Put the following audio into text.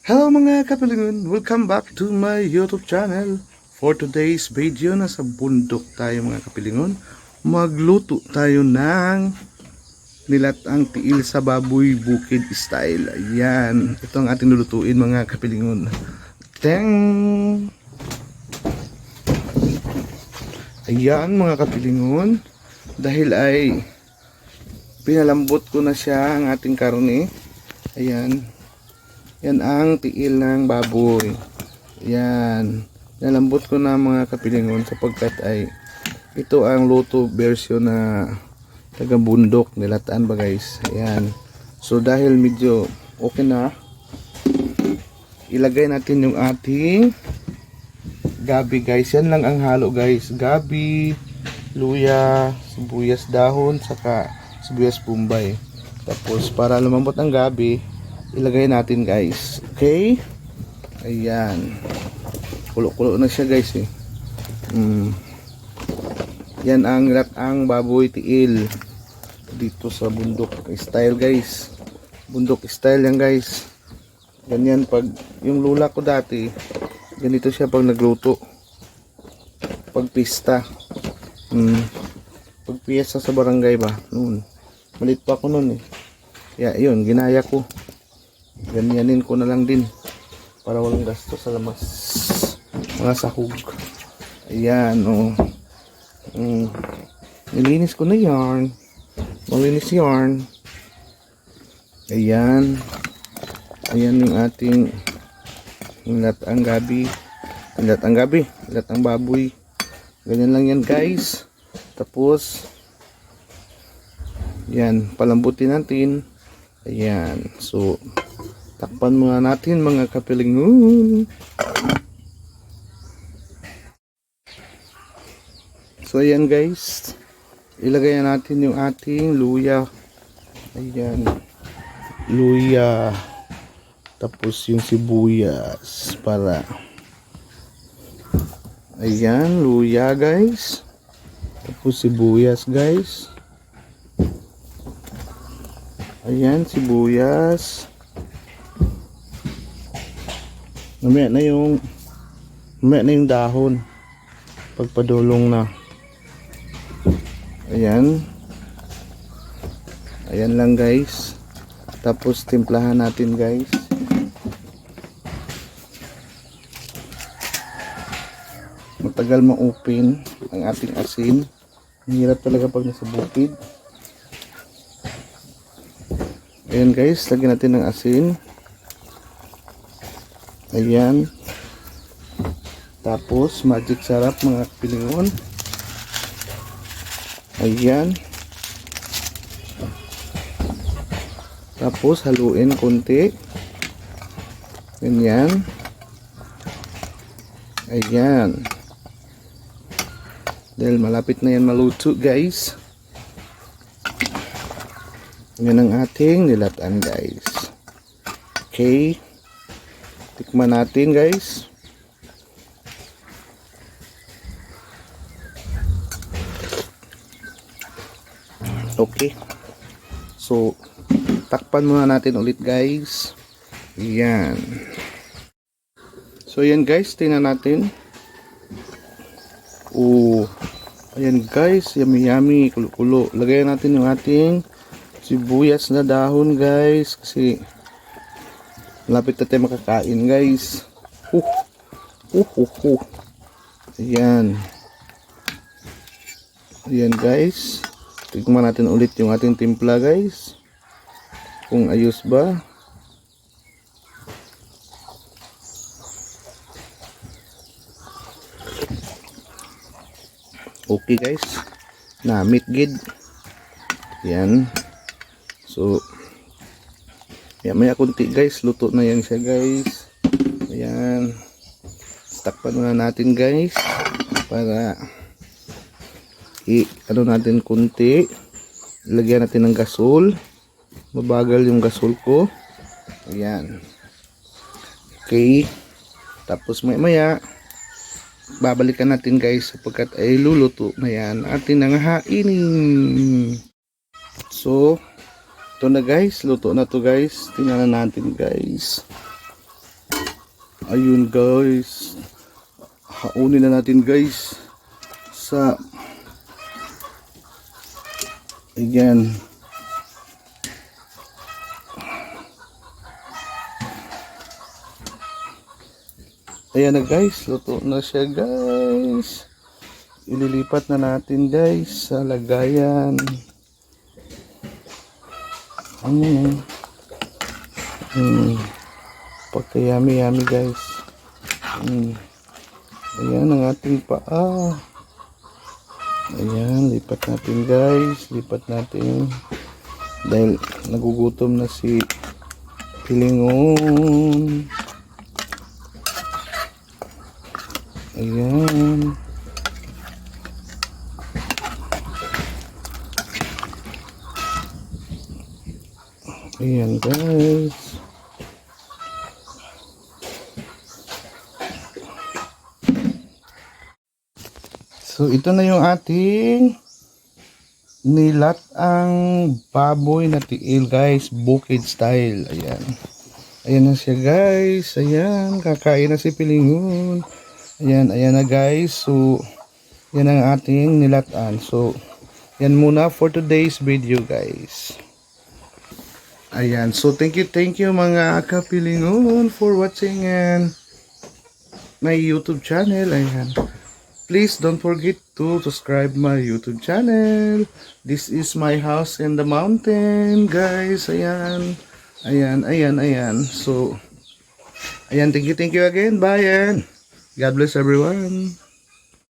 Hello mga kapilingon! Welcome back to my YouTube channel. For today's video, nasa bundok tayo mga kapilingon. Magluto tayo ng nilatang tiil sa baboy bukid style. Ayan, ito ang ating lulutuin mga kapilingon. Teng! Ayan mga kapilingon. Dahil ay pinalambot ko na siya ang ating karne. Ayan. Yan ang tiil ng baboy. Yan. Nalambot ko na mga kapilingon sapagkat ay ito ang luto version na taga bundok nilataan ba guys. Ayan. So dahil medyo okay na, ilagay natin yung ating gabi guys. Yan lang ang halo guys. Gabi, luya, sibuyas dahon, saka sibuyas bombay. Tapos para lumambot ang gabi, ilagay natin guys. Okay? Ayan. Kulo-kulo na siya guys eh. Yan ang baboy tiil dito sa bundok style guys. Bundok style yan guys. Ganyan pag yung lula ko dati, ganito siya pag nagluto. Pag pista. Pag piyesta sa barangay ba? Noon. Malit pa ako noon eh. Kaya yun, ginaya ko. Ganyanin ko na lang din para walang gasto sa lamas, mga sahog. Ayan o. Nilinis ko na yarn. Malinis yarn. Ayan. Ayan yung ating nilatang gabi. Nilatang baboy. Ganyan lang yan guys. Tapos yan, palambutin natin. Ayan. So takpan muna natin mga kapilingon. So ayan guys, ilagay natin yung ating luya. Ayan, luya. Tapos yung sibuyas para. Ayan, luya guys. Tapos sibuyas guys. Ayan, sibuyas. Mamaya na yung dahon pagpadulong na. Ayan. Ayan lang guys. Tapos timplahan natin guys. Matagal ma-open ang ating asin. Mahirap talaga pag nasa bukid. Ayan guys, lagyan natin ng asin. Ayan. Tapos magic sarap mga kapilingon. Ayan. Tapos haluin konti. Ganyan. Ayan. Dahil malapit na yan maluto guys. Yan ang ating nilataan guys. Okay. Tikman natin guys. Okay. So takpan muna natin ulit guys. Yan. So yan guys, tingnan natin. Ayan guys, yummy yummy, kulo-kulo. Lagayan natin yung ating sibuyas na dahon guys, kasi lapit na tayo makakain guys. Ayan. Ayan guys. Tignan natin ulit yung ating timpla guys. Kung ayos ba. Okay guys. Na meat gid. Ayan. So maya kunti guys, luto na yan siya guys. Ayan. Takpan na natin guys para ano natin kunti. Lagyan natin ng gasol. Mabagal yung gasol ko. Ayan. Okay. Tapos maya babalikan natin guys sapagkat ay luluto na yan ating nangahainin. So ito na guys, luto na to guys. Tingnan natin guys. Ayun guys. Haunin na natin guys. Sa ayan. Ayan na guys. Luto na siya guys. Ililipat na natin guys sa lagayan. Pagka yummy guys. Ayan ang ating paa. Ayan, lipat natin guys. Lipat natin. Dahil nagugutom na si Pilingon. Ayan. Ayan guys. So ito na yung ating nilat ang baboy na tiil guys, bukid style. Ayan. Ayan na siya guys. Ayan, kakain na si Pilingon. Ayan, ayan na guys. So yan ang ating nilatan. So yan muna for today's video guys. Ayan, so thank you mga kapilingon for watching and my YouTube channel. Ayan. Please don't forget to subscribe my YouTube channel. This is my house in the mountain, guys. Ayan. Ayan. So, ayan, thank you again. Bye and God bless everyone.